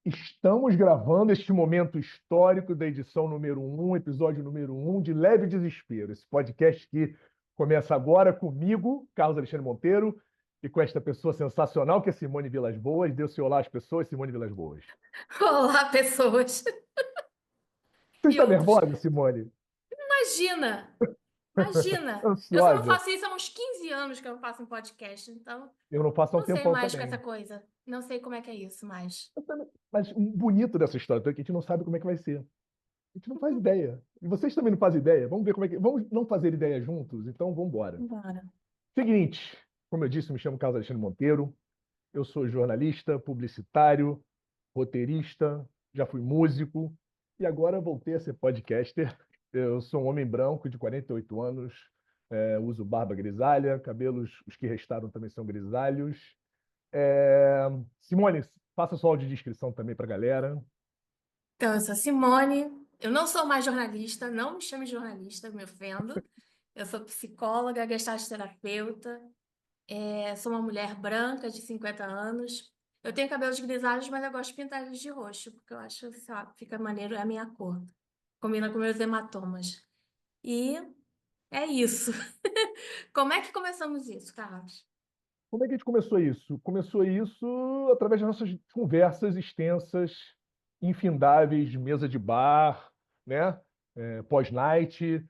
Estamos gravando este momento histórico da edição número 1, episódio número 1 de Leve Desespero. Esse podcast que começa agora comigo, Carlos Alexandre Monteiro, e com esta pessoa sensacional que é Simone Vilas Boas. Dê o seu olá às pessoas, Simone Vilas Boas. Olá, pessoas Você e está outros. nervosa, Simone? Imagina, imagina. Eu só não Ansiosa? faço isso há uns 15 anos que eu não faço um podcast, então Eu não faço há um não sei tempão mais com essa também. coisa. Não sei como é que é isso mais. Mas o bonito dessa história é que a gente não sabe como é que vai ser. A gente não faz ideia. E vocês também não fazem ideia. Vamos ver como é que. Vamos não fazer ideia juntos? Então vamos embora. Bora. Seguinte, como eu disse, me chamo Carlos Alexandre Monteiro. Eu sou jornalista, publicitário, roteirista, já fui músico e agora voltei a ser podcaster. Eu sou um homem branco de 48 anos, uso barba grisalha, cabelos, os que restaram também são grisalhos. É, Simone, faça sua audiodescrição também para a galera. Então, eu sou Simone. Eu não sou mais jornalista, não me chame de jornalista, me ofendo. Eu sou psicóloga, gestalt terapeuta, sou uma mulher branca de 50 anos. Eu tenho cabelos grisalhos, mas eu gosto de pintar eles de roxo, porque eu acho, sei lá, fica maneiro, é a minha cor. Combina com meus hematomas. E é isso. Como é que começamos isso, Carlos? Como é que a gente começou isso? Começou isso através das nossas conversas extensas, infindáveis, de mesa de bar, né? Pós-night,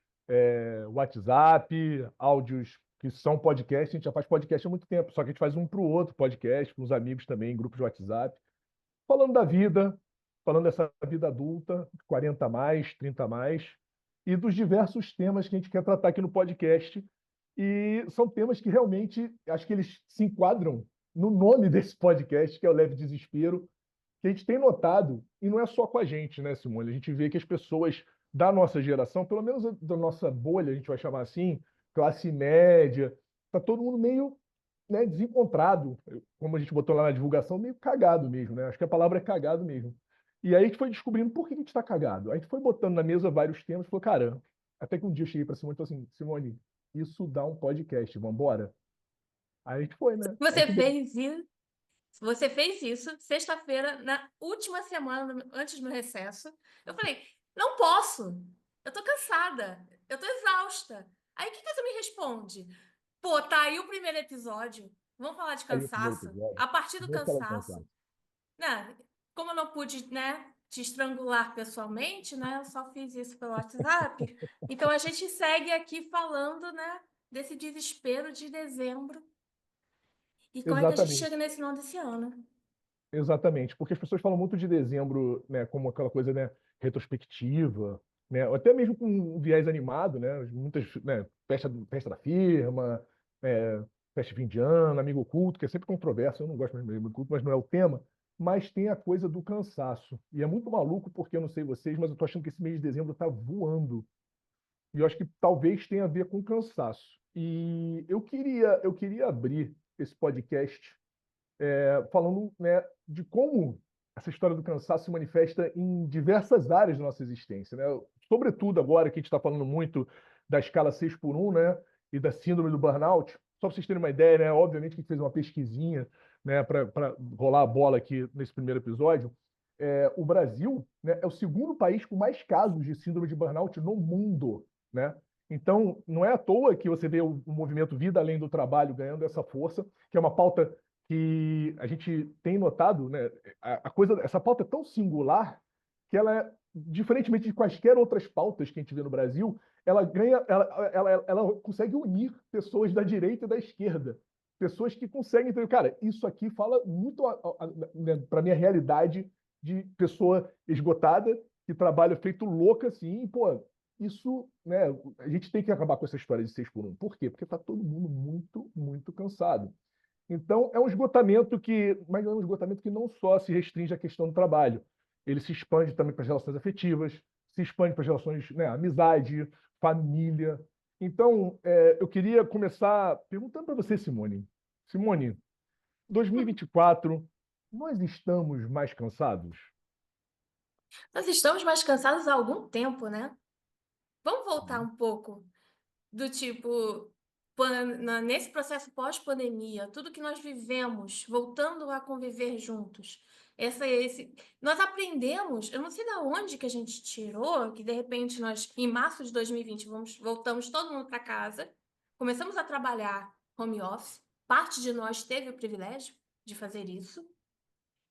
WhatsApp, áudios que são podcast. A gente já faz podcast há muito tempo, só que a gente faz um para o outro podcast, com os amigos também, em grupos de WhatsApp, falando da vida, falando dessa vida adulta, 40 a mais, 30 a mais, e dos diversos temas que a gente quer tratar aqui no podcast. E são temas que realmente acho que eles se enquadram no nome desse podcast, que é o Leve Desespero, que a gente tem notado, e não é só com a gente, né, Simone? A gente vê que as pessoas da nossa geração, pelo menos da nossa bolha, a gente vai chamar assim, classe média, tá todo mundo meio, né, desencontrado, como a gente botou lá na divulgação, meio cagado mesmo, né? Acho que a palavra é cagado mesmo. E aí a gente foi descobrindo por que a gente está cagado. A gente foi botando na mesa vários temas e falou, cara, até que um dia eu cheguei para Simone e falei assim, Simone, isso dá um podcast, vamos embora? Aí a gente foi, né? Aí a Você gente botou. fez isso, você fez isso sexta-feira, na última semana antes do recesso. Eu falei, não posso. Eu tô cansada. Eu tô exausta. Aí o que que você me responde? Pô, tá aí o primeiro episódio. Vamos falar de Aí o primeiro cansaço? episódio, A partir do vamos falar de cansaço. cansaço. Né? Como eu não pude, né, te estrangular pessoalmente, né? Eu só fiz isso pelo WhatsApp. Então a gente segue aqui falando, né, desse desespero de dezembro. E como é que a gente Exatamente. chega nesse final desse ano? Exatamente, porque as pessoas falam muito de dezembro, né, como aquela coisa, né, retrospectiva, né, ou até mesmo com um viés animado, né, muitas, né, festa da firma, é, festa de fim de ano, amigo oculto, que é sempre controverso, eu não gosto mais de amigo oculto, mas não é o tema, mas tem a coisa do cansaço, e é muito maluco porque eu não sei vocês, mas eu tô achando que esse mês de dezembro tá voando, e eu acho que talvez tenha a ver com cansaço, e eu queria abrir esse podcast falando, né, de como essa história do cansaço se manifesta em diversas áreas da nossa existência, né? Sobretudo agora que a gente está falando muito da escala 6 por 1, né, e da síndrome do burnout. Só para vocês terem uma ideia, né, obviamente que a gente fez uma pesquisinha, né, para rolar a bola aqui nesse primeiro episódio. O Brasil, né, é o segundo país com mais casos de síndrome de burnout no mundo, né? Então, não é à toa que você vê o movimento Vida Além do Trabalho ganhando essa força, que é uma pauta que a gente tem notado, né, a coisa, essa pauta é tão singular que ela é, diferentemente de quaisquer outras pautas que a gente vê no Brasil, ela ganha, ela consegue unir pessoas da direita e da esquerda, pessoas que conseguem entender, cara, isso aqui fala muito né, para minha realidade de pessoa esgotada que trabalha feito louca assim, e, pô, isso, né, a gente tem que acabar com essa história de 6 por 1. Por quê? Porque está todo mundo muito, muito cansado. Então, é um esgotamento mas é um esgotamento que não só se restringe à questão do trabalho, ele se expande também para as relações afetivas, se expande para as relações, né, amizade, família. Então, eu queria começar perguntando para você, Simone. Simone, 2024, nós estamos mais cansados? Nós estamos mais cansados há algum tempo, né? Vamos voltar Uhum. um pouco do tipo, nesse processo pós-pandemia, tudo que nós vivemos, voltando a conviver juntos. Nós aprendemos, eu não sei da onde que a gente tirou, que de repente nós, em março de 2020, voltamos todo mundo para casa, começamos a trabalhar home office, parte de nós teve o privilégio de fazer isso,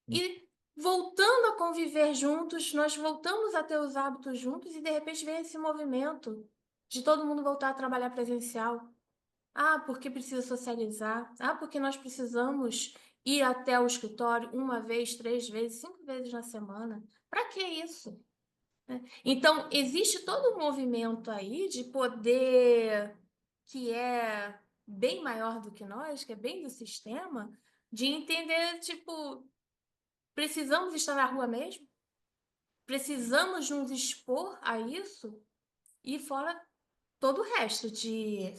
e voltando a conviver juntos, nós voltamos a ter os hábitos juntos e de repente vem esse movimento de todo mundo voltar a trabalhar presencial. Ah, porque precisa socializar. Ah, porque nós precisamos ir até o escritório uma vez, 3 vezes, 5 vezes na semana. Para que isso? Né? Então, existe todo um movimento aí de poder que é bem maior do que nós, que é bem do sistema, de entender, tipo, precisamos estar na rua mesmo? Precisamos nos expor a isso? E fora todo o resto de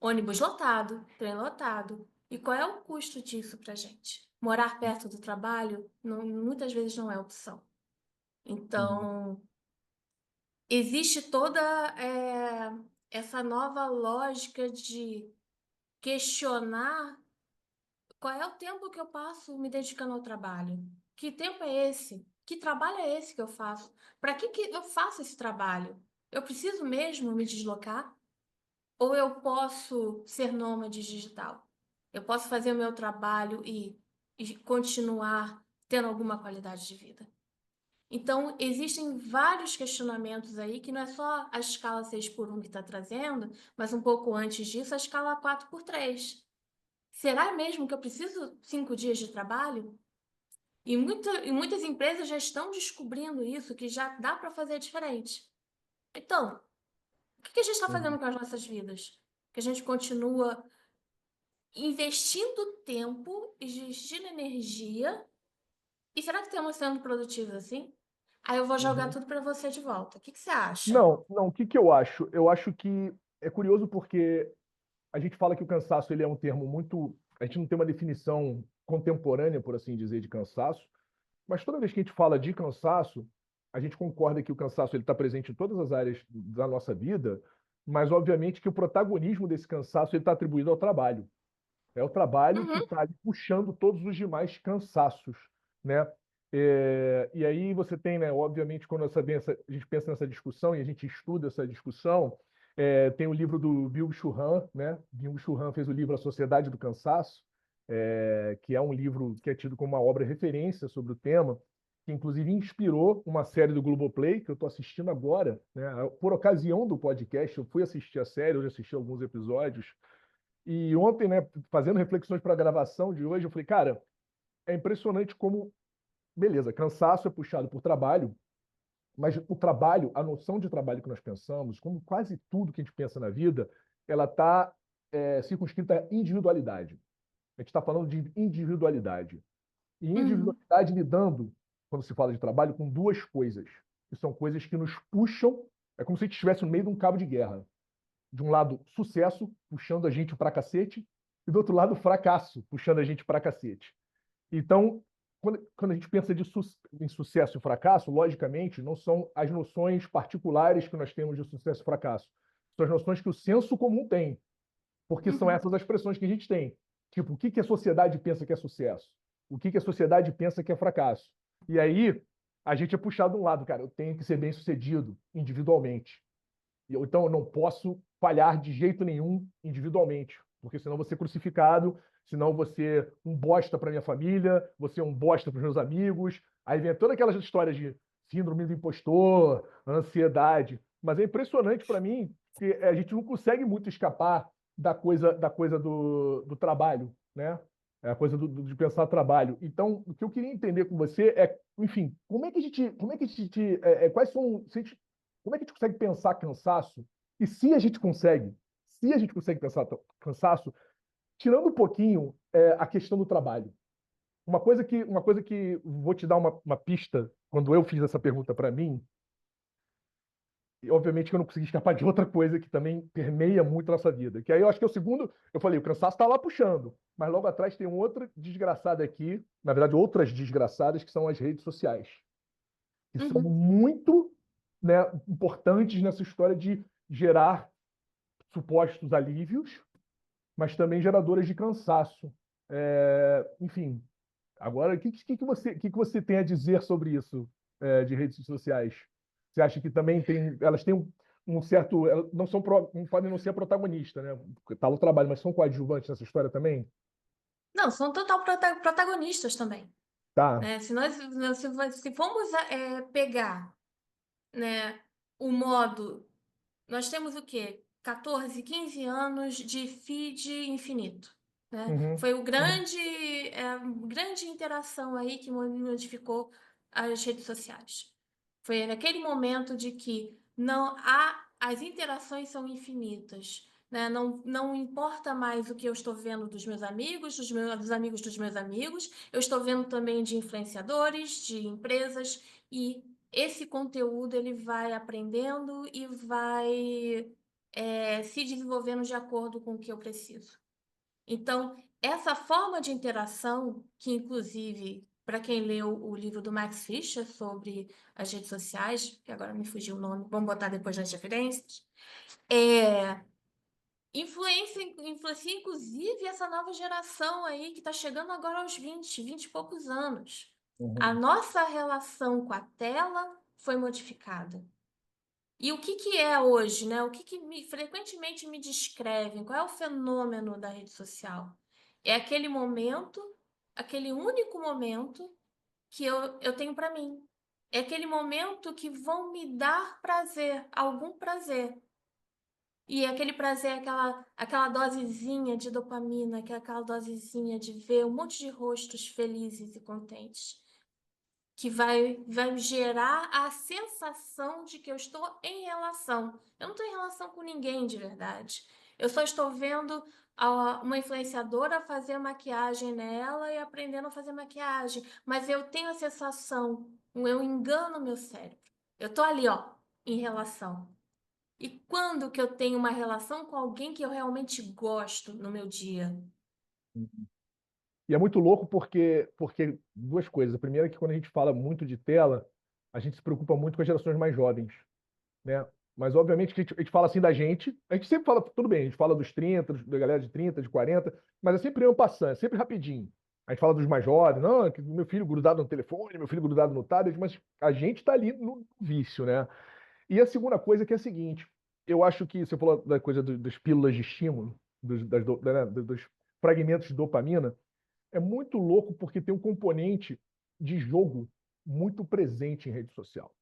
ônibus lotado, trem lotado. E qual é o custo disso para gente? Morar perto do trabalho muitas vezes não é opção. Uhum. Então, existe toda essa nova lógica de questionar qual é o tempo que eu passo me dedicando ao trabalho. Que tempo é esse? Que trabalho é esse que eu faço? Para que eu faço esse trabalho? Eu preciso mesmo me deslocar? Ou eu posso ser nômade digital? Eu posso fazer o meu trabalho e continuar tendo alguma qualidade de vida. Então, existem vários questionamentos aí, que não é só a escala 6x1 que está trazendo, mas um pouco antes disso, a escala 4x3. Será mesmo que eu preciso 5 dias de trabalho? E muitas empresas já estão descobrindo isso, que já dá para fazer diferente. Então, o que a gente está Uhum. fazendo com as nossas vidas? Que a gente continua investindo tempo, investindo energia, e será que estamos sendo produtivos assim? Aí eu vou jogar Uhum. tudo para você de volta. O que você acha? Não, não, o que que eu acho? Eu acho que é curioso porque a gente fala que o cansaço ele é um termo muito. A gente não tem uma definição contemporânea, por assim dizer, de cansaço, mas toda vez que a gente fala de cansaço, a gente concorda que o cansaço ele está presente em todas as áreas da nossa vida, mas obviamente que o protagonismo desse cansaço ele está atribuído ao trabalho. É o trabalho que Uhum, está puxando todos os demais cansaços, né? E aí você tem, né? Obviamente, quando a gente pensa nessa discussão e a gente estuda essa discussão, tem o livro do Byung-Chul Han, né? Byung-Chul Han fez o livro A Sociedade do Cansaço, que é um livro que é tido como uma obra referência sobre o tema, que inclusive inspirou uma série do Globoplay que eu estou assistindo agora, né? Por ocasião do podcast, eu fui assistir a série, eu já assisti alguns episódios. E ontem, né, fazendo reflexões para a gravação de hoje, eu falei, cara, é impressionante como, beleza, cansaço é puxado por trabalho, mas o trabalho, a noção de trabalho que nós pensamos, como quase tudo que a gente pensa na vida, ela está circunscrita à individualidade. A gente está falando de individualidade. E uhum, individualidade lidando, quando se fala de trabalho, com duas coisas, que são coisas que nos puxam, é como se a gente estivesse no meio de um cabo de guerra. De um lado, sucesso, puxando a gente para cacete, e do outro lado, fracasso, puxando a gente para cacete. Então, quando a gente pensa em sucesso e fracasso, logicamente, não são as noções particulares que nós temos de sucesso e fracasso. São as noções que o senso comum tem, porque são uhum. essas as expressões que a gente tem. Tipo, o que que a sociedade pensa que é sucesso? O que que a sociedade pensa que é fracasso? E aí, a gente é puxado de um lado, cara, eu tenho que ser bem-sucedido individualmente. Então, eu não posso falhar de jeito nenhum individualmente, porque senão eu vou ser crucificado, senão eu vou ser um bosta para minha família, vou ser um bosta para os meus amigos. Aí vem todas aquelas histórias de síndrome do impostor, ansiedade. Mas é impressionante para mim que a gente não consegue muito escapar da coisa do trabalho, né? É a coisa de pensar trabalho. Então, o que eu queria entender com você é, enfim, quais são, se a gente como é que a gente consegue pensar cansaço? E se a gente consegue pensar cansaço, tirando um pouquinho a questão do trabalho. Uma coisa que vou te dar uma pista, quando eu fiz essa pergunta para mim, e obviamente que eu não consegui escapar de outra coisa que também permeia muito a nossa vida. Que aí eu acho que é o segundo, eu falei, o cansaço está lá puxando, mas logo atrás tem outra desgraçada aqui, na verdade, outras desgraçadas, que são as redes sociais. que são Uhum. muito, né, importantes nessa história de gerar supostos alívios, mas também geradoras de cansaço. Enfim, agora, o que você tem a dizer sobre isso, de redes sociais? Você acha que também elas têm um certo, elas não são, não podem não ser protagonista, né? Tá no trabalho, mas são coadjuvantes nessa história também? Não, são total protagonistas também, Tá. né? Se formos pegar, né, o modo, nós temos o quê? 14, 15 anos de feed infinito, né? Uhum, Foi uhum, grande interação aí que modificou as redes sociais. Foi naquele momento de que as interações são infinitas, né? Não importa mais o que eu estou vendo dos meus amigos, dos amigos dos meus amigos, eu estou vendo também de influenciadores, de empresas, e esse conteúdo ele vai aprendendo e vai se desenvolvendo de acordo com o que eu preciso. Então, essa forma de interação, que inclusive, para quem leu o livro do Max Fischer sobre as redes sociais, que agora me fugiu o nome, vamos botar depois nas referências, é, influencia inclusive essa nova geração aí que está chegando agora aos 20 e poucos anos. A uhum, nossa relação com a tela foi modificada. E o que que é hoje, né? O que que frequentemente me descrevem? Qual é o fenômeno da rede social? É aquele momento, aquele único momento que eu tenho para mim. É aquele momento que vão me dar prazer, algum prazer. E aquele prazer, aquela dosezinha de dopamina, que é aquela dosezinha de ver um monte de rostos felizes e contentes, que vai gerar a sensação de que eu estou em relação. Eu não estou em relação com ninguém de verdade. Eu só estou vendo uma influenciadora fazer maquiagem nela e aprendendo a fazer maquiagem. Mas eu tenho a sensação, eu engano meu cérebro. Eu estou ali, ó, em relação. E quando que eu tenho uma relação com alguém que eu realmente gosto no meu dia? uhum. E é muito louco porque duas coisas. A primeira é que quando a gente fala muito de tela, a gente se preocupa muito com as gerações mais jovens, né? Mas obviamente que a gente fala assim da gente, a gente sempre fala, tudo bem, a gente fala dos 30, da galera de 30, de 40, mas é sempre um passando, é sempre rapidinho. A gente fala dos mais jovens, não, que meu filho grudado no telefone, meu filho grudado no tablet, mas a gente está ali no vício, né? E a segunda coisa que é a seguinte, eu acho que você falou da coisa das pílulas de estímulo, dos fragmentos de dopamina, é muito louco porque tem um componente de jogo muito presente em rede social.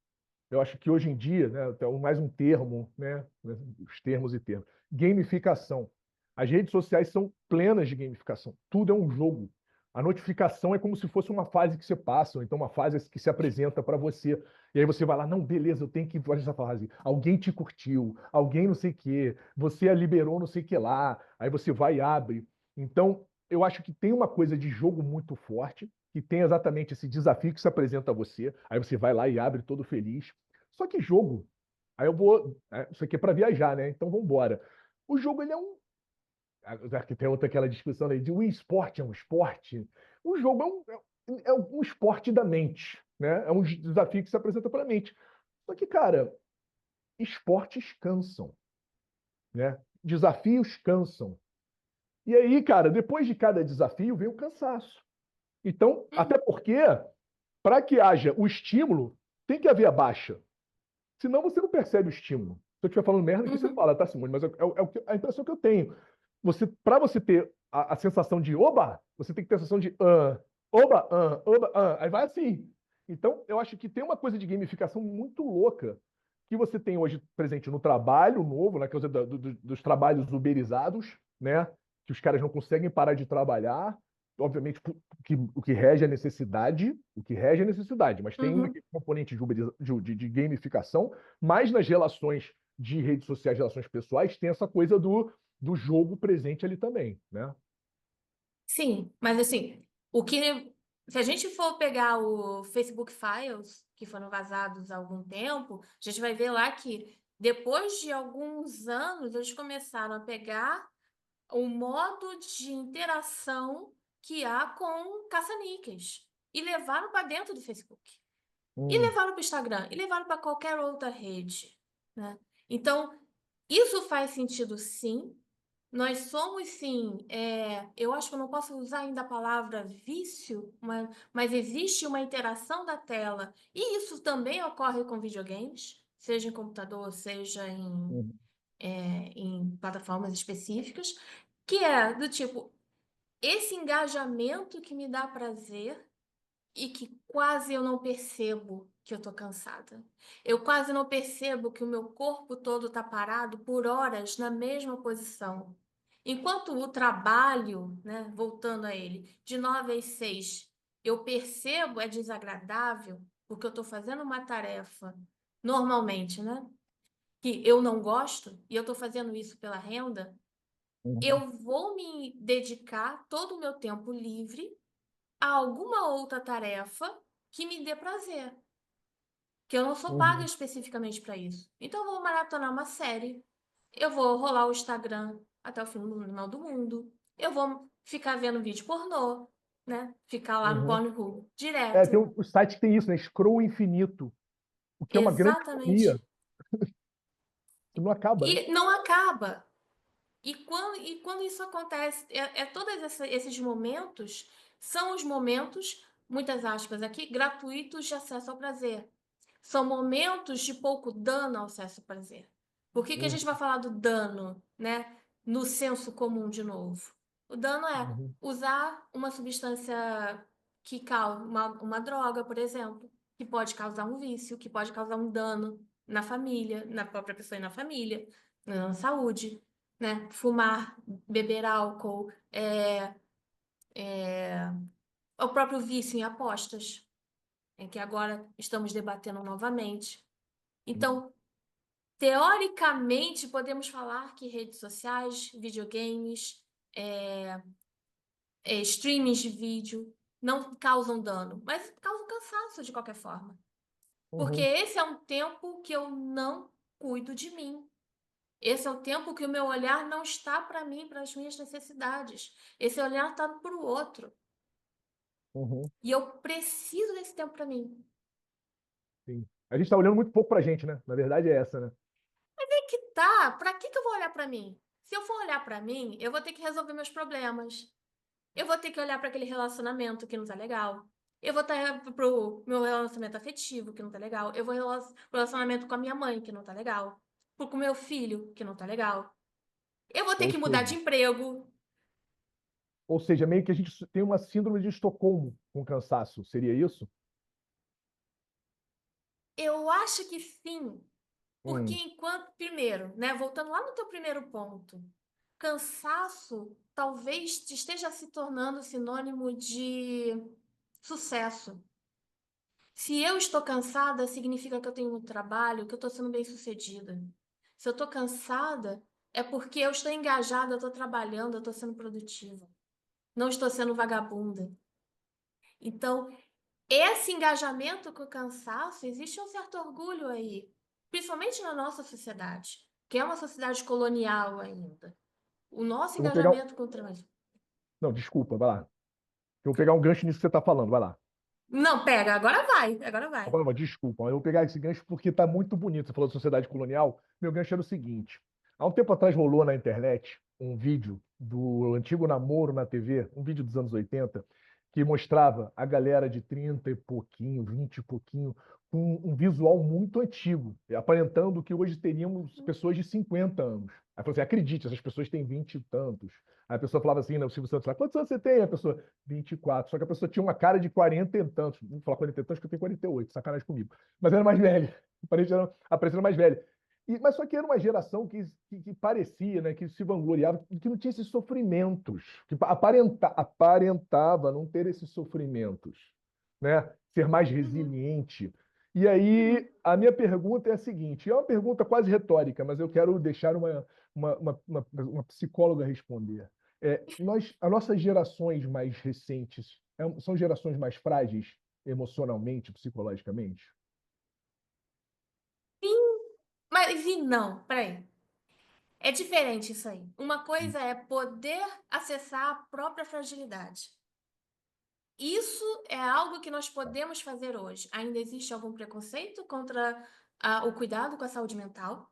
Eu acho que hoje em dia, né, até mais um termo, né, os termos e termos, gamificação. As redes sociais são plenas de gamificação. Tudo é um jogo. A notificação é como se fosse uma fase que você passa, ou então uma fase que se apresenta para você. E aí você vai lá, não, beleza, eu tenho que fazer essa fase. Alguém te curtiu, alguém não sei o quê, você a liberou não sei o que lá. Aí você vai e abre. Então, eu acho que tem uma coisa de jogo muito forte, que tem exatamente esse desafio que se apresenta a você. Aí você vai lá e abre todo feliz. Só que jogo, aí eu vou. Isso aqui é para viajar, né? Então vamos embora. O jogo, ele é um. Que tem outra aquela discussão aí de o esporte é um esporte. O jogo é um esporte da mente, né? É um desafio que se apresenta para a mente. Só que, cara, esportes cansam, né? Desafios cansam. E aí, cara, depois de cada desafio vem o cansaço. Então, até Uhum, porque, para que haja o estímulo, tem que haver a baixa. Senão você não percebe o estímulo. Se eu estiver falando merda aqui, você uhum, fala, tá, Simone? Mas a impressão que eu tenho. Para você ter a sensação de oba, você tem que ter a sensação de oba, oba, aí vai assim. Então, eu acho que tem uma coisa de gamificação muito louca que você tem hoje presente no trabalho novo, na causa dos trabalhos uberizados, né? Que os caras não conseguem parar de trabalhar. Obviamente, o que rege a necessidade, mas tem um uhum. componente de gamificação, mas nas relações de redes sociais, relações pessoais, tem essa coisa do jogo presente ali também, né? Sim, mas assim, o que se a gente for pegar o Facebook Files, que foram vazados há algum tempo, a gente vai ver lá que depois de alguns anos eles começaram a pegar o modo de interação que há com caça-níqueis e levaram para dentro do Facebook. E Hum, levaram para o Instagram, e levaram para qualquer outra rede, né? Então, isso faz sentido, sim. Nós somos, sim, eu acho que eu não posso usar ainda a palavra vício, mas existe uma interação da tela. E isso também ocorre com videogames, seja em computador, seja uhum, em plataformas específicas, que é do tipo, esse engajamento que me dá prazer e que quase eu não percebo que eu tô cansada. Eu quase não percebo que o meu corpo todo tá parado por horas na mesma posição. Enquanto o trabalho, né, voltando a ele, de 9 às 6, eu percebo é desagradável, porque eu estou fazendo uma tarefa, normalmente, né, que eu não gosto, e eu estou fazendo isso pela renda, uhum, eu vou me dedicar todo o meu tempo livre a alguma outra tarefa que me dê prazer, que eu não sou paga uhum, especificamente para isso. Então, eu vou maratonar uma série, eu vou rolar o Instagram até o final do mundo, eu vou ficar vendo vídeo pornô, né? Ficar lá no uhum. Pornhub Tem direto. o site que tem isso, né? Scroll infinito, o que é uma grande ironia, Exatamente. que não acaba, né? E não acaba. E quando isso acontece, todos esses momentos são os momentos, muitas aspas aqui, gratuitos de acesso ao prazer. São momentos de pouco dano ao acesso ao prazer. Por que a Uhum, gente vai falar do dano, né? No senso comum de novo? O dano é uhum, usar uma substância que causa uma droga, por exemplo, que pode causar um vício, que pode causar um dano na família, na própria pessoa e na família, na saúde, né? Fumar, beber álcool, o próprio vício em apostas, que agora estamos debatendo novamente. uhum, Então, teoricamente, podemos falar que redes sociais, videogames, streamings de vídeo não causam dano, mas causam cansaço de qualquer forma. Porque uhum, esse é um tempo que eu não cuido de mim. Esse é o tempo que o meu olhar não está para mim, para as minhas necessidades. Esse olhar está para o outro. uhum, E eu preciso desse tempo para mim. sim. A gente está olhando muito pouco pra gente, né? Na verdade é essa, né? Que tá, para que eu vou olhar para mim? Se eu for olhar para mim, eu vou ter que resolver meus problemas. Eu vou ter que olhar para aquele relacionamento que não tá legal. Eu vou estar pro meu relacionamento afetivo que não tá legal. Eu vou pro relacionamento com a minha mãe que não tá legal. Com o meu filho que não tá legal. Eu vou ter Ou que mudar seja, de emprego. meio que a gente tem uma síndrome de Estocolmo com cansaço, seria isso? Eu acho que sim, porque Hum, enquanto, primeiro, né, voltando lá no teu primeiro ponto, cansaço talvez esteja se tornando sinônimo de sucesso. Se eu estou cansada, significa que eu tenho muito trabalho, que eu estou sendo bem-sucedida. Se eu estou cansada, é porque eu estou engajada, eu estou trabalhando, eu estou sendo produtiva. Não estou sendo vagabunda. Então, esse engajamento com o cansaço, existe um certo orgulho aí, principalmente na nossa sociedade, que é uma sociedade colonial ainda. O nosso eu vou pegar. engajamento com o trabalho. Não, desculpa, vai lá. Eu vou pegar um gancho nisso que você está falando, vai lá. Não, pega, agora vai, agora vai. Não, desculpa, eu vou pegar esse gancho porque está muito bonito. Você falou de sociedade colonial. Meu gancho era o seguinte: há um tempo atrás rolou na internet um vídeo do antigo namoro na TV, um vídeo dos anos 80, que mostrava a galera de 30 e pouquinho, 20 e pouquinho, com um visual muito antigo, aparentando que hoje teríamos pessoas de 50 anos. Aí falou assim: acredite, essas pessoas têm 20 e tantos. Aí a pessoa falava assim, né, o Silvio Santos lá, quantos anos você tem? A pessoa, 24. Só que a pessoa tinha uma cara de 40 e tantos. Vou falar 40 e tantos que eu tenho 48, sacanagem comigo. Mas era mais velha. Aparecendo mais velha. Mas só que era uma geração que parecia, né, que se vangloriava, que não tinha esses sofrimentos, que aparentava não ter esses sofrimentos, né? Ser mais Uhum, resiliente. E aí, uhum. a minha pergunta é a seguinte: é uma pergunta quase retórica, mas eu quero deixar uma psicóloga responder. As nossas gerações mais recentes são gerações mais frágeis emocionalmente, psicologicamente? Sim, mas e não, peraí. É diferente isso aí. Uma coisa é poder acessar a própria fragilidade. isso é algo que nós podemos fazer hoje. Ainda existe algum preconceito contra o cuidado com a saúde mental,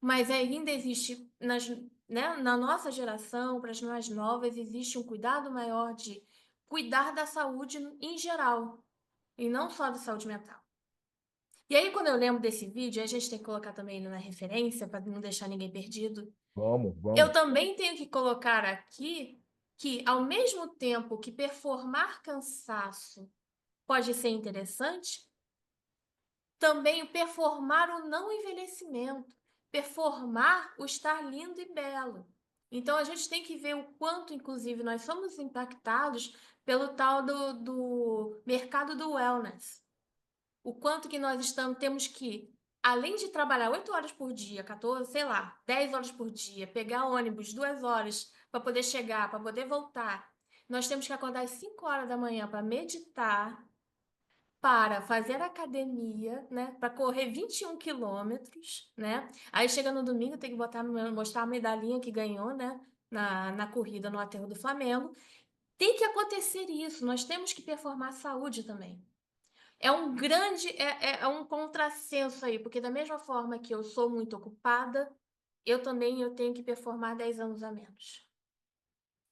mas ainda existe, né, na nossa geração, para as mais novas, existe um cuidado maior de cuidar da saúde em geral, e não só da saúde mental. E aí, quando eu lembro desse vídeo, a gente tem que colocar também na referência, para não deixar ninguém perdido. Vamos, Eu vamos. também tenho que colocar aqui que, ao mesmo tempo que performar cansaço pode ser interessante, também o performar o não envelhecimento, performar o estar lindo e belo. Então, a gente tem que ver o quanto, inclusive, nós somos impactados pelo tal do mercado do wellness. O quanto que nós temos que, além de trabalhar 8 horas por dia, 14, sei lá, 10 horas por dia, pegar ônibus 2 horas para poder chegar, para poder voltar, nós temos que acordar às 5 horas da manhã para meditar, para fazer academia, né? Para correr 21 quilômetros, né? Aí chega no domingo, tem que mostrar a medalhinha que ganhou, né? Na corrida no aterro do Flamengo. Tem que acontecer isso, nós temos que performar saúde também. É um grande, é um contrassenso aí, porque da mesma forma que eu sou muito ocupada, eu tenho que performar 10 anos a menos.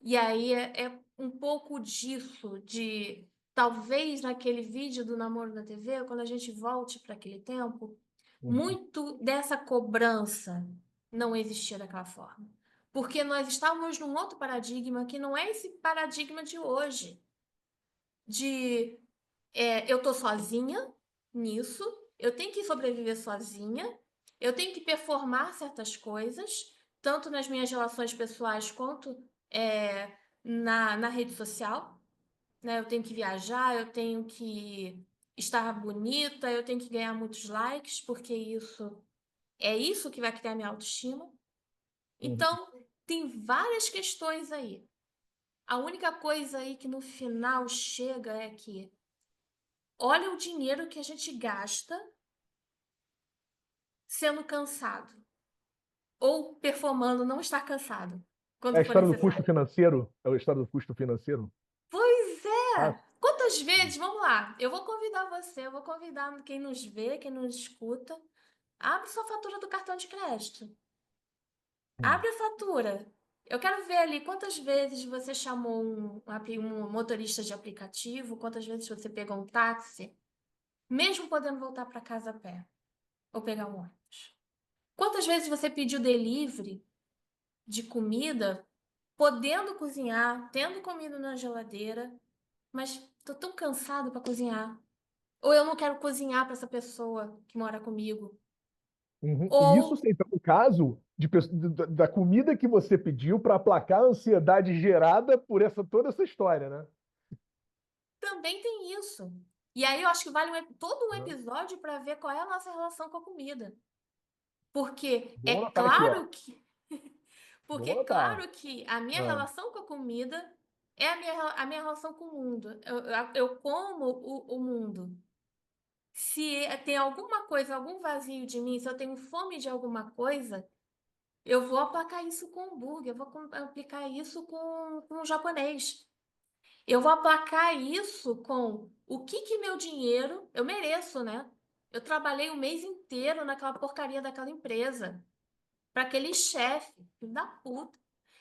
E aí é um pouco disso, de talvez naquele vídeo do namoro na TV, quando a gente volte para aquele tempo, Uhum. muito dessa cobrança não existia daquela forma. Porque nós estávamos num outro paradigma que não é esse paradigma de hoje, de eu tô sozinha nisso, eu tenho que sobreviver sozinha, eu tenho que performar certas coisas, tanto nas minhas relações pessoais quanto na rede social, né? Eu tenho que viajar, eu tenho que estar bonita, eu tenho que ganhar muitos likes, porque isso que vai criar minha autoestima. Uhum. Então, tem várias questões aí. A única coisa aí que no final chega é que olha o dinheiro que a gente gasta sendo cansado ou performando não estar cansado É quando a for história do custo necessário. financeiro? É a história do custo financeiro? Pois Ah, é! Quantas vezes, vamos lá, eu vou convidar você, eu vou convidar quem nos vê, quem nos escuta, abre sua fatura do cartão de crédito. hum. Abre a fatura. Eu quero ver ali quantas vezes você chamou um motorista de aplicativo, quantas vezes você pegou um táxi, mesmo podendo voltar para casa a pé ou pegar um ônibus. Quantas vezes você pediu delivery de comida, podendo cozinhar, tendo comida na geladeira, mas tô tão cansado para cozinhar. Ou eu não quero cozinhar para essa pessoa que mora comigo. Uhum. E isso Ou sempre é o caso da comida que você pediu para aplacar a ansiedade gerada por toda essa história, né? também tem isso. E aí eu acho que vale todo um Uhum. episódio para ver qual é a nossa relação com a comida. Porque Vou anotar aqui, ó. porque Vou é anotar. claro que a minha Ah, relação com a comida é a minha relação com o mundo. Eu como o mundo. Se tem alguma coisa, algum vazio de mim, se eu tenho fome de alguma coisa, eu vou aplacar isso com hambúrguer, eu vou aplicar isso com japonês. Eu vou aplacar isso com o que meu dinheiro, eu mereço, né? Eu trabalhei o mês inteiro naquela porcaria daquela empresa, para aquele chefe, filho da puta.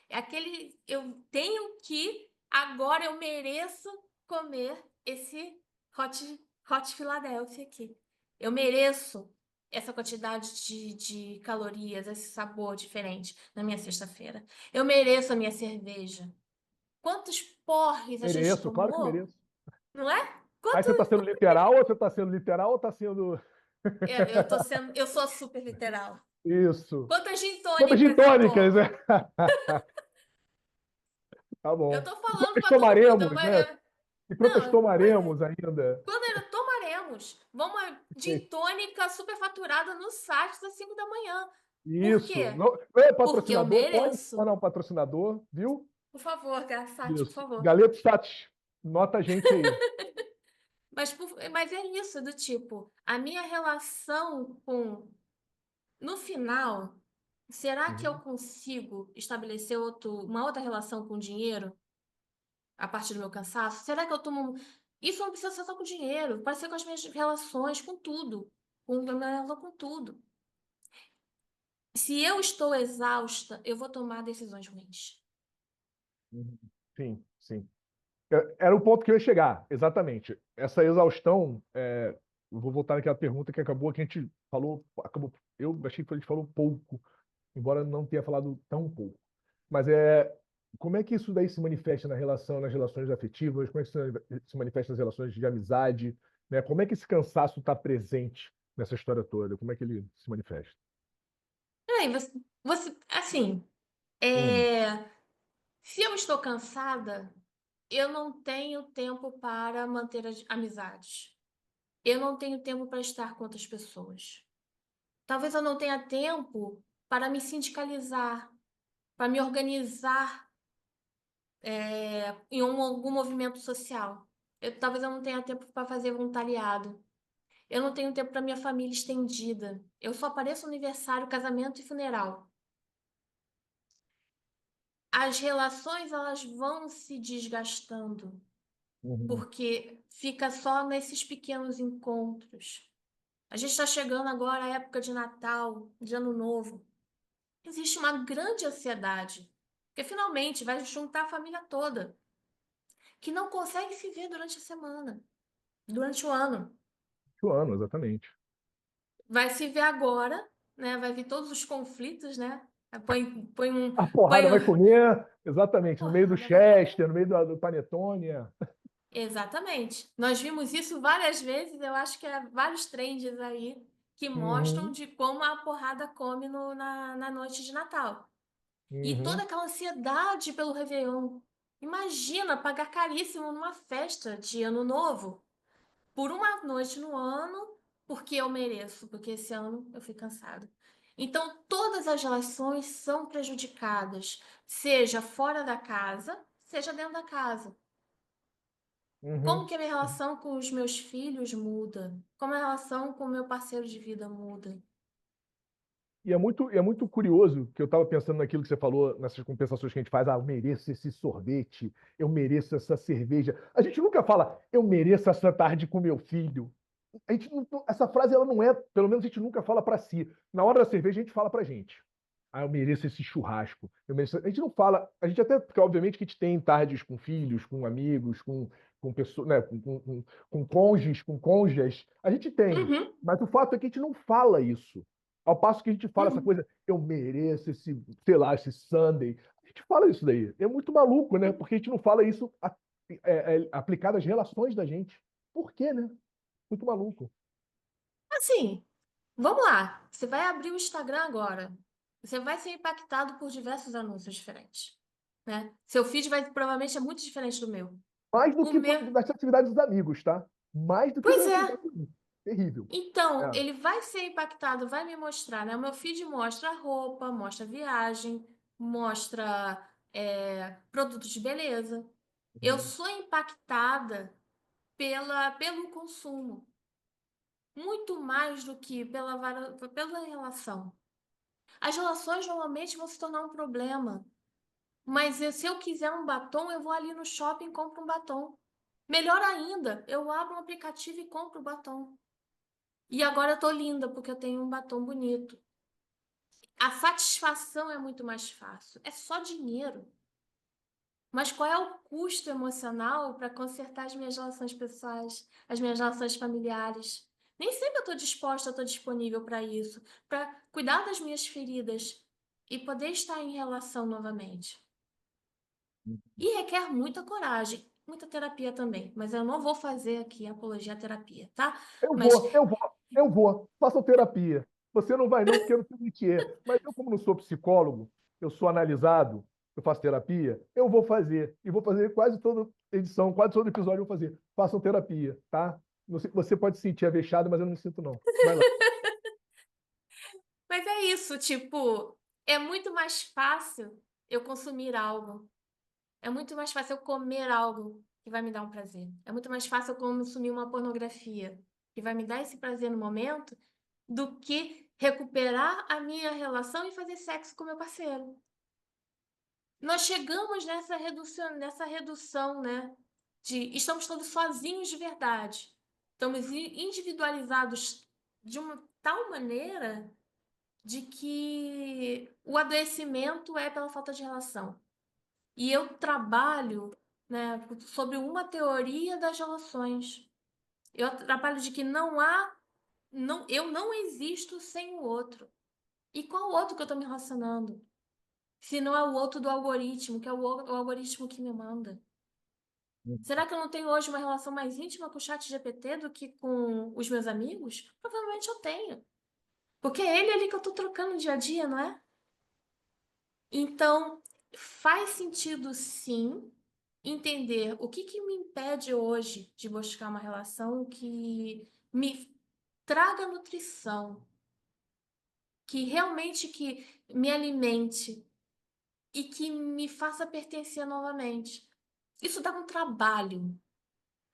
É aquele, eu tenho que, agora eu mereço comer esse hot Philadelphia aqui. Eu mereço essa quantidade de calorias, esse sabor diferente na minha sexta-feira. Eu mereço a minha cerveja. Quantos porres a gente mereço, claro que tomou, mereço. não é? Aí você está sendo literal ou você está sendo literal ou está sendo. Eu sou super literal. Isso. Quantas gin Quantas tônicas eu gintônicas, né? tomo? Tá Eu bom. tô E falando quantas para todo mundo. tomaremos, né? E quantas Não, pois é. tomaremos ainda? Quando tomaremos? Vamos gin tônica superfaturada no site às 5 da manhã. Por Isso. quê? Não, não é Porque eu patrocinador, pode se mereço. tornar um patrocinador, viu? Por favor, Garçate, por Isso. favor. Galeto Stat, nota a gente aí. Mas é isso, do tipo, a minha relação com. No final, será que eu Uhum. consigo estabelecer uma outra relação com o dinheiro? a partir do meu cansaço? Será que eu tomo. Isso não precisa ser só com dinheiro, pode ser com as minhas relações, com tudo. Com a minha relação com tudo. Se eu estou exausta, eu vou tomar decisões ruins. Uhum. Sim, sim. Era o ponto que eu ia chegar, exatamente. Essa exaustão, eu vou voltar naquela pergunta que acabou, que a gente falou, acabou, eu achei que a gente falou pouco, embora não tenha falado tão pouco. Mas como é que isso daí se manifesta na relação, nas relações afetivas? Como é que se manifesta nas relações de amizade? Né? Como é que esse cansaço está presente nessa história toda? Como é que ele se manifesta? Aí, assim, Hum, é, se eu estou cansada, eu não tenho tempo para manter as amizades. Eu não tenho tempo para estar com outras pessoas. Talvez eu não tenha tempo para me sindicalizar, para me organizar, em algum movimento social. Talvez eu não tenha tempo para fazer voluntariado. Eu não tenho tempo para minha família estendida. Eu só apareço no aniversário, casamento e funeral. As relações, elas vão se desgastando, uhum, porque fica só nesses pequenos encontros. A gente está chegando agora à época de Natal, de Ano Novo. Existe uma grande ansiedade, porque finalmente vai juntar a família toda, que não consegue se ver durante a semana, durante o ano. 8 anos, exatamente. Vai se ver agora, né? Vai vir todos os conflitos, né? Põe um. A porrada Põe vai um... comer, exatamente, no meio do Porrada vai comer. Chester, no meio do Panetone. Exatamente. Nós vimos isso várias vezes, eu acho que vários trends aí que mostram Uhum, de como a porrada come na noite de Natal. E toda uhum. aquela ansiedade pelo Réveillon. Imagina pagar caríssimo numa festa de Ano Novo por uma noite no ano, porque eu mereço, porque esse ano eu fui cansada. Então, todas as relações são prejudicadas, seja fora da casa, seja dentro da casa. Como Uhum. que a minha relação com os meus filhos muda? Como a relação com o meu parceiro de vida muda? E é muito curioso que eu estava pensando naquilo que você falou, nessas compensações que a gente faz. Ah, eu mereço esse sorvete, eu mereço essa cerveja. A gente nunca fala, eu mereço essa tarde com meu filho. Essa frase ela não é, pelo menos a gente nunca fala para si. Na hora da cerveja a gente fala pra gente. Ah, eu mereço esse churrasco. A gente não fala, a gente até, porque obviamente que a gente tem tardes com filhos, com amigos, com pessoas, né, com cônjuges, com cônjuges, a gente tem. Uhum, Mas o fato é que a gente não fala isso. Ao passo que a gente fala essa uhum, coisa, eu mereço esse, sei lá, esse Sunday. A gente fala isso daí. É muito maluco, né? uhum. Porque a gente não fala isso aplicado às relações da gente. Por quê, né? Muito maluco. Assim, vamos lá. Você vai abrir o Instagram agora. Você vai ser impactado por diversos anúncios diferentes, né? Seu feed vai provavelmente é muito diferente do meu. Mais do O que meu, das atividades dos amigos, tá? Mais do que pois das é. atividades dos amigos. Terrível. Então, É. ele vai ser impactado, vai me mostrar, né? O meu feed mostra roupa, mostra viagem, mostra produtos de beleza. Eu Uhum. sou impactada pelo consumo, muito mais do que pela relação. As relações normalmente vão se tornar um problema. Mas se eu quiser um batom, eu vou ali no shopping e compro um batom. Melhor ainda, eu abro um aplicativo e compro o batom. E agora eu tô linda porque eu tenho um batom bonito. A satisfação é muito mais fácil. É só dinheiro. Mas qual é o custo emocional para consertar as minhas relações pessoais, as minhas relações familiares? Nem sempre eu estou disposta, eu estou disponível para isso, para cuidar das minhas feridas e poder estar em relação novamente. E requer muita coragem, muita terapia também. Mas eu não vou fazer aqui apologia à terapia, tá? Eu Mas, vou, eu vou, eu vou. Façam terapia. Você não vai não, porque eu não sei o que é. Mas eu, como não sou psicólogo, eu sou analisado, eu faço terapia, eu vou fazer. E vou fazer quase toda edição, quase todo episódio eu vou fazer. Façam terapia, tá? Você pode se sentir avexado, mas eu não me sinto, não. Vai lá. mas é isso, tipo, é muito mais fácil eu consumir algo. É muito mais fácil eu comer algo que vai me dar um prazer. É muito mais fácil eu consumir uma pornografia que vai me dar esse prazer no momento do que recuperar a minha relação e fazer sexo com meu parceiro. nós chegamos nessa redução, né? Estamos todos sozinhos de verdade. Estamos individualizados de uma tal maneira de que o adoecimento é pela falta de relação. E eu trabalho, né, sobre uma teoria das relações. Eu trabalho de que eu não existo sem o outro. E qual outro que eu estou me relacionando? Se não é o outro do algoritmo, que é o algoritmo que me manda. Será que eu não tenho hoje uma relação mais íntima com o chat GPT do que com os meus amigos? Provavelmente eu tenho. Porque é ele ali que eu estou trocando dia a dia, não é? Então, faz sentido sim entender o que me impede hoje de buscar uma relação que me traga nutrição, que realmente que me alimente e que me faça pertencer novamente. Isso dá um trabalho,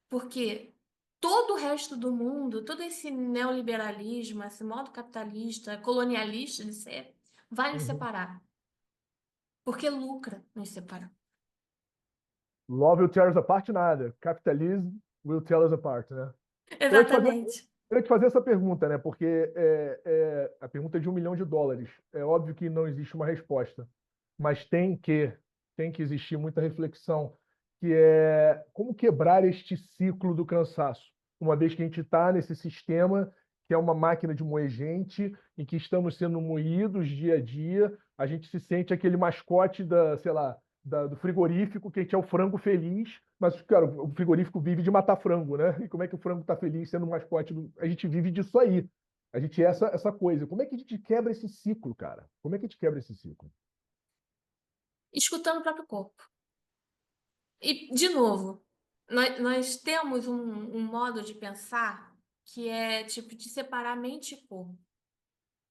porque todo o resto do mundo, todo esse neoliberalismo, esse modo capitalista, colonialista de ser, vai nos Uhum. separar, porque lucra nos separar. Love will tear us apart, nada. Capitalism will tear us apart, né? Eu ia te fazer, Exatamente. eu ia te fazer essa pergunta, né? Porque a pergunta é de US$ 1 milhão. É óbvio que não existe uma resposta, mas tem que existir muita reflexão, que é como quebrar este ciclo do cansaço, uma vez que a gente está nesse sistema que é uma máquina de moer gente, em que estamos sendo moídos dia a dia, a gente se sente aquele mascote da, sei lá, do frigorífico, que a gente é o frango feliz, mas, cara, o frigorífico vive de matar frango, né? E como é que o frango está feliz sendo um mascote? A gente vive disso aí. A gente é essa coisa. Como é que a gente quebra esse ciclo, cara? Como é que a gente quebra esse ciclo? Escutando o próprio corpo. E, de novo, nós temos um modo de pensar que é tipo de separar mente e corpo.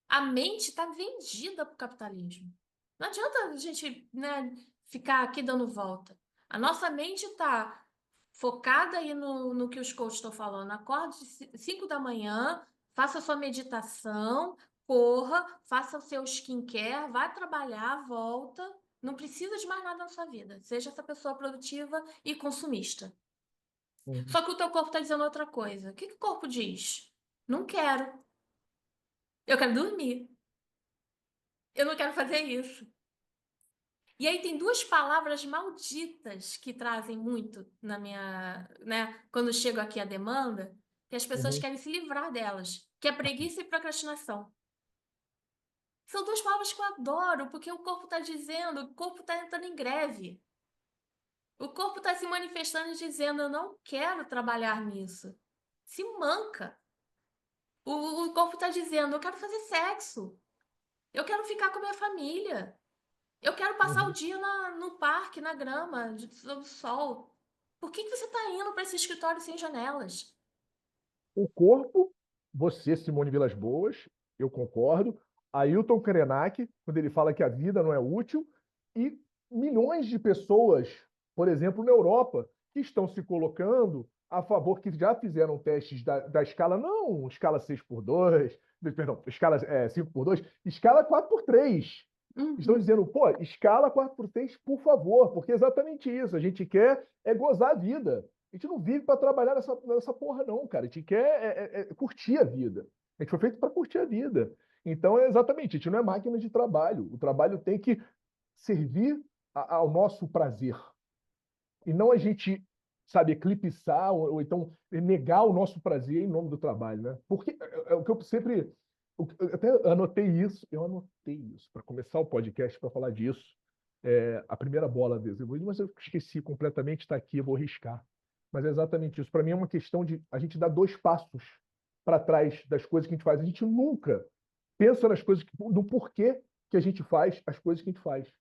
A mente está vendida para o capitalismo. Não adianta a gente, né, ficar aqui dando volta. A nossa mente está focada aí no que os coaches estão falando. Acorde 5 da manhã, faça sua meditação, corra, faça o seu skincare, vá trabalhar, volta. Não precisa de mais nada na sua vida. Seja essa pessoa produtiva e consumista. Uhum. Só que o teu corpo está dizendo outra coisa. O que que o corpo diz? Não quero. Eu quero dormir. Eu não quero fazer isso. E aí tem duas palavras malditas que trazem muito na minha, né, quando eu chego aqui à demanda, que as pessoas Uhum. querem se livrar delas, que é preguiça e procrastinação. São duas palavras que eu adoro, porque o corpo está dizendo, o corpo está entrando em greve. O corpo está se manifestando e dizendo, eu não quero trabalhar nisso. Se manca. O corpo está dizendo, eu quero fazer sexo. Eu quero ficar com a minha família. Eu quero passar o Uhum. dia no parque, na grama, sob o sol. Por que que você está indo para esse escritório sem janelas? O corpo, você, Simone Vilas-Boas, eu concordo. Ailton Krenak, quando ele fala que a vida não é útil, e milhões de pessoas, por exemplo, na Europa, que estão se colocando a favor, que já fizeram testes da escala, não escala 6x2, perdão, escala 5x2, escala 4x3. Estão Uhum, dizendo, pô, escala 4x3, por favor, porque é exatamente isso. A gente quer gozar a vida. A gente não vive para trabalhar nessa porra, não, cara. A gente quer curtir a vida. A gente foi feito para curtir a vida. Então, é exatamente, a gente não é máquina de trabalho. O trabalho tem que servir ao nosso prazer. E não a gente, sabe, eclipsar ou então negar o nosso prazer em nome do trabalho, né? Porque é o que eu sempre. Eu até anotei isso para começar o podcast para falar disso. A primeira bola desse, mas eu esqueci completamente, está aqui, eu vou riscar. Mas é exatamente isso. Para mim é uma questão de a gente dar 2 passos para trás das coisas que a gente faz. A gente nunca pensa nas coisas, no porquê que a gente faz as coisas que a gente faz.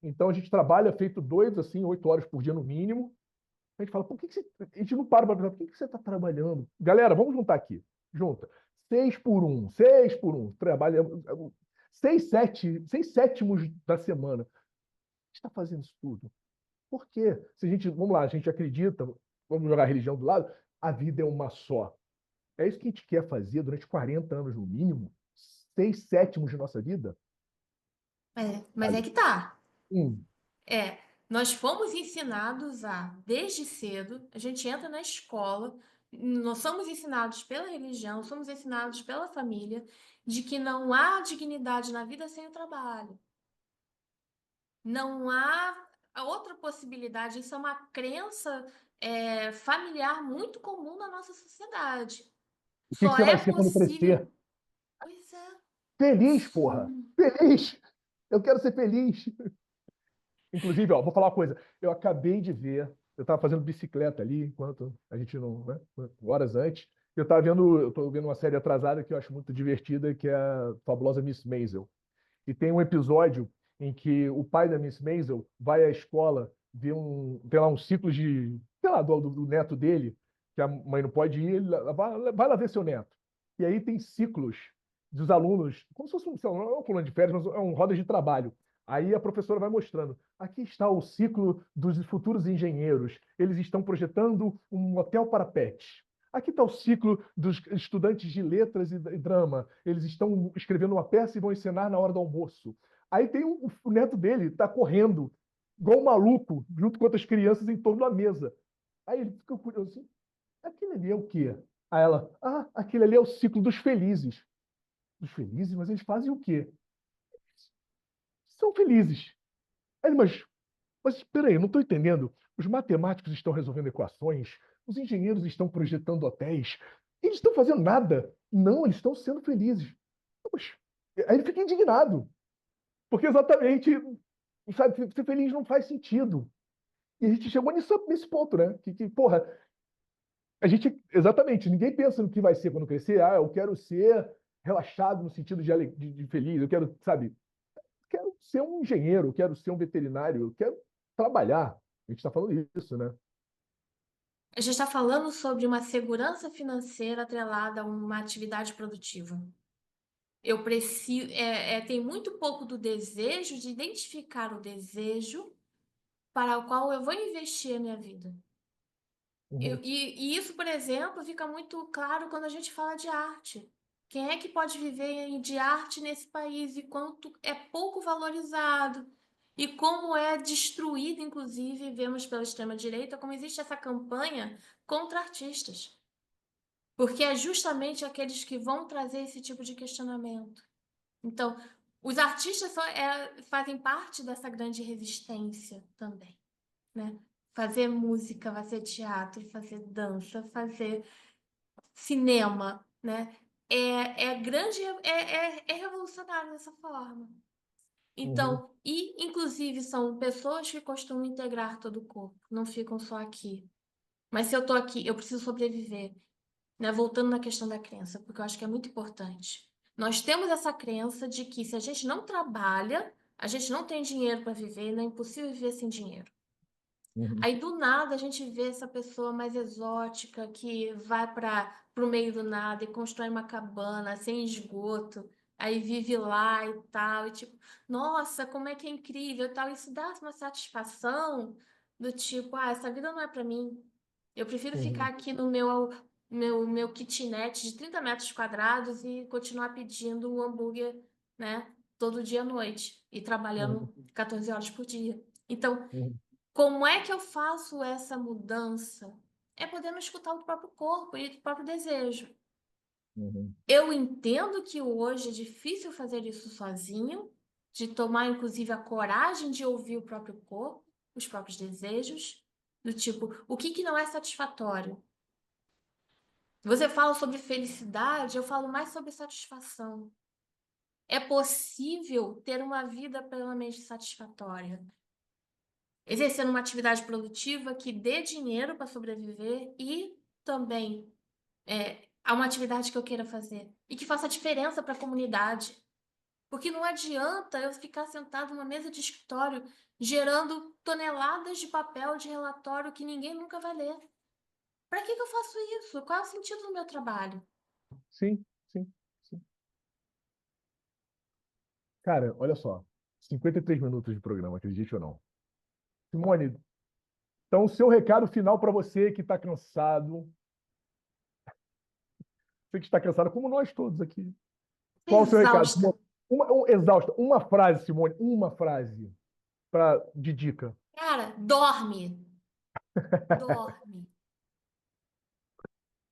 Então a gente trabalha feito doido, assim, 8 horas por dia no mínimo. A gente fala, por que que você. A gente não para pensar, por que que você está trabalhando? Galera, vamos juntar aqui. Junta. 6 por 1, 6 por 1. Trabalha 6 sétimos da semana. A gente está fazendo isso tudo. Por quê? Se a gente, vamos lá, a gente acredita, vamos jogar a religião do lado, a vida é uma só. É isso que a gente quer fazer durante 40 anos no mínimo? 6 sétimos de nossa vida? mas é que tá. Hum. É, nós fomos ensinados desde cedo, a gente entra na escola, nós somos ensinados pela religião, somos ensinados pela família, de que não há dignidade na vida sem o trabalho. Não há a outra possibilidade. Isso é uma crença familiar muito comum na nossa sociedade. O que que Só você é vai ser quando crescer? possível. Pois é. Feliz, porra! Feliz! Eu quero ser feliz! Inclusive, ó, vou falar uma coisa. Eu acabei de ver, eu estava fazendo bicicleta ali, enquanto a gente não, né, horas antes. Eu estou vendo uma série atrasada que eu acho muito divertida, que é a fabulosa Miss Maisel. E tem um episódio em que o pai da Miss Maisel vai à escola ver tem lá um ciclo de, sei lá, do neto dele, que a mãe não pode ir, ele vai lá ver seu neto. E aí tem ciclos dos alunos, como se fosse sei lá, não é um coluna de férias, mas é um roda de trabalho. Aí a professora vai mostrando. Aqui está o ciclo dos futuros engenheiros. Eles estão projetando um hotel para pets. Aqui está o ciclo dos estudantes de letras e drama. Eles estão escrevendo uma peça e vão encenar na hora do almoço. Aí tem o neto dele, está correndo, igual um maluco, junto com outras crianças em torno da mesa. Aí ele fica curioso assim, aquele ali é o quê? Aí ela, aquele ali é o ciclo dos felizes. Dos felizes? Mas eles fazem o quê? São felizes. Aí ele, mas espera aí, eu não estou entendendo. Os matemáticos estão resolvendo equações, os engenheiros estão projetando hotéis, eles estão fazendo nada. Não, eles estão sendo felizes. Mas, aí ele fica indignado, porque exatamente, sabe, ser feliz não faz sentido. E a gente chegou nesse ponto, né? Porra, a gente, exatamente, ninguém pensa no que vai ser quando crescer. Eu quero ser relaxado no sentido de feliz, eu quero, sabe, quero ser um engenheiro, eu quero ser um veterinário, eu quero trabalhar. A gente está falando isso, né? A gente está falando sobre uma segurança financeira atrelada a uma atividade produtiva. Eu preciso, tem muito pouco do desejo de identificar o desejo para o qual eu vou investir a minha vida. Uhum, E isso, por exemplo, fica muito claro quando a gente fala de arte. Quem é que pode viver de arte nesse país e quanto é pouco valorizado e como é destruído, inclusive, vemos pela extrema-direita, como existe essa campanha contra artistas. Porque é justamente aqueles que vão trazer esse tipo de questionamento. Então, os artistas fazem parte dessa grande resistência também, né? Fazer música, fazer teatro, fazer dança, fazer cinema, né? É revolucionário dessa forma. uhum, Então, e inclusive são pessoas que costumam integrar todo o corpo, não ficam só aqui. Mas se eu tô aqui, eu preciso sobreviver, né? Voltando na questão da crença, porque eu acho que é muito importante. Nós temos essa crença de que se a gente não trabalha, a gente não tem dinheiro para viver, não é impossível viver sem dinheiro. uhum, Aí do nada a gente vê essa pessoa mais exótica que vai para o meio do nada e constrói uma cabana sem esgoto, aí vive lá e tal, e tipo, nossa, como é que é incrível e tal. Isso dá uma satisfação do tipo, essa vida não é para mim. Eu prefiro ficar uhum, aqui no meu kitnet de 30 metros quadrados e continuar pedindo um hambúrguer, né, todo dia à noite e trabalhando uhum, 14 horas por dia. Então, uhum, como é que eu faço essa mudança? É podendo escutar o próprio corpo e o próprio desejo. uhum, Eu entendo que hoje é difícil fazer isso sozinho, de tomar inclusive a coragem de ouvir o próprio corpo, os próprios desejos, do tipo, o que que não é satisfatório? Você fala sobre felicidade, eu falo mais sobre satisfação. É possível ter uma vida plenamente satisfatória, exercendo uma atividade produtiva que dê dinheiro para sobreviver e também a uma atividade que eu queira fazer e que faça diferença para a comunidade. Porque não adianta eu ficar sentado numa mesa de escritório gerando toneladas de papel de relatório que ninguém nunca vai ler. Para que que eu faço isso? Qual é o sentido do meu trabalho? sim, sim, sim. Cara, olha só. 53 minutos de programa, acredite ou não. Simone, então, o seu recado final para você que está cansado, você que está cansado, como nós todos aqui. Qual o seu recado, Exausta. Simone? Exausta. Uma frase, Simone, uma frase. de dica? Cara, dorme. Dorme.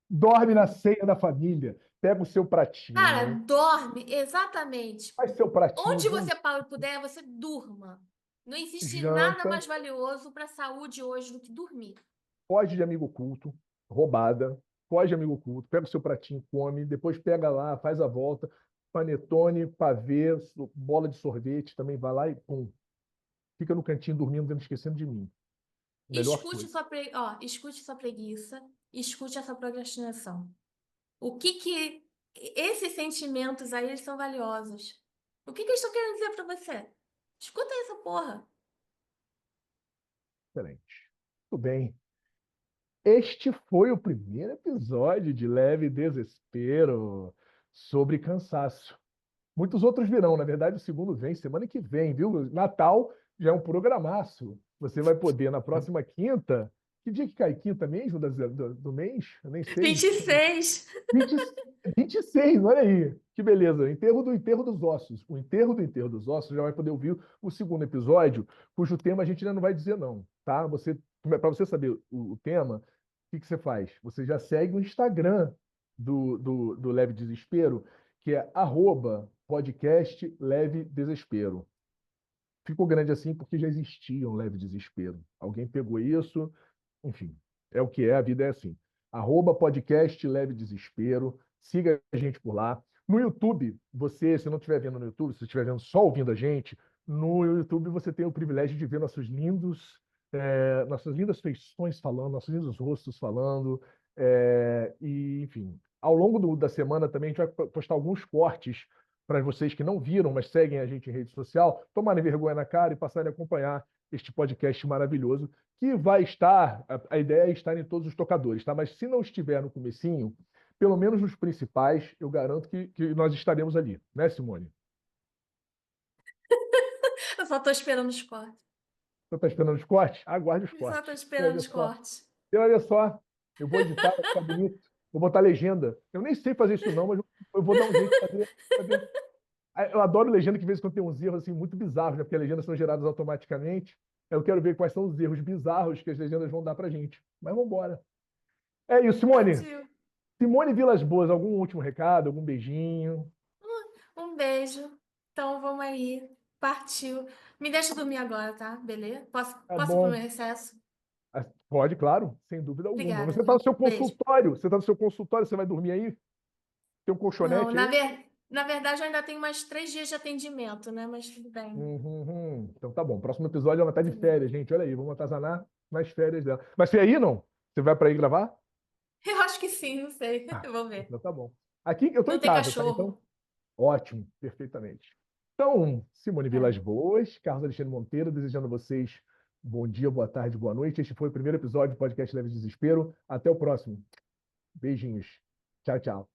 Dorme na ceia da família. Pega o seu Cara, pratinho, dorme, exatamente. faz seu pratinho, Onde você puder, você durma. Não existe nada janta, mais valioso para a saúde hoje do que dormir. foge de amigo oculto, roubada, foge de amigo oculto, pega o seu pratinho, come, depois pega lá, faz a volta, panetone, pavê, bola de sorvete, também vai lá e pum, fica no cantinho dormindo, esquecendo de mim. Melhor Escute coisa. sua, escute sua preguiça, escute essa procrastinação. O que que esses sentimentos aí eles são valiosos? O que que eles estão querendo dizer para você? Escuta essa porra. Excelente. Tudo bem. Este foi o primeiro episódio de Leve Desespero sobre cansaço. Muitos outros virão, na verdade, o segundo vem semana que vem, viu? Natal já é um programaço. Você vai poder, na próxima quinta. Que dia que cai? Quinta mesmo do mês? Eu nem sei. 26. 20, 26, olha aí. Que beleza. Enterro dos ossos. O enterro dos ossos já vai poder ouvir o segundo episódio, cujo tema a gente ainda não vai dizer, não, tá? Para você saber o tema, o que você faz? Você já segue o Instagram do Leve Desespero, que é @podcast Leve Desespero. Ficou grande assim porque já existia um Leve Desespero. Alguém pegou isso, enfim, é o que é, a vida é assim. @podcast Leve Desespero, siga a gente por lá. No YouTube, você, se não estiver vendo no YouTube, se estiver vendo só ouvindo a gente, no YouTube você tem o privilégio de ver nossas lindas feições falando, nossos lindos rostos falando, e enfim. Ao longo da semana também a gente vai postar alguns cortes para vocês que não viram, mas seguem a gente em rede social, tomarem vergonha na cara e passarem a acompanhar este podcast maravilhoso que vai estar, a ideia é estar em todos os tocadores, tá? Mas se não estiver no comecinho, pelo menos nos principais, eu garanto que nós estaremos ali, né, Simone? Eu só tô esperando os cortes. Você está esperando os cortes? Aguarde os Eu só tô cortes. E esperando olha os só, cortes. eu vou editar, vai ficar bonito, vou botar legenda. Eu nem sei fazer isso não, mas eu vou dar um jeito de fazer. Saber. Eu adoro legenda que, de vez em quando, tem uns erros assim, muito bizarros, né? Porque as legendas são geradas automaticamente. Eu quero ver quais são os erros bizarros que as legendas vão dar pra gente. Mas vamos embora. É isso, Simone. Partiu. Simone Vilas Boas, algum último recado, algum beijinho? Um beijo. Então vamos aí. Partiu. Me deixa dormir agora, tá? Beleza? Tá Posso ir pro meu bom. recesso? Pode, claro, sem dúvida alguma. Obrigada, Você está no viu? seu Beijo. consultório. Você está no seu consultório, você vai dormir aí? Tem um Não, colchonete aí? na verdade eu ainda tenho mais 3 dias de atendimento, né? Mas tudo bem. Então tá bom. Próximo episódio ela tá de Tudo bem. férias, gente. Olha aí, vamos atazanar nas férias dela. Mas você aí, não? Você vai para aí gravar? Eu acho que sim, não sei. Ah, Eu vou ver. então tá bom. Aqui eu tô em Não tem casa, tá? Então, cachorro. ótimo, perfeitamente. Então, Simone É. Vilas Boas, Carlos Alexandre Monteiro, desejando a vocês bom dia, boa tarde, boa noite. Este foi o primeiro episódio do podcast Leve Desespero. Até o próximo. Beijinhos. Tchau, tchau.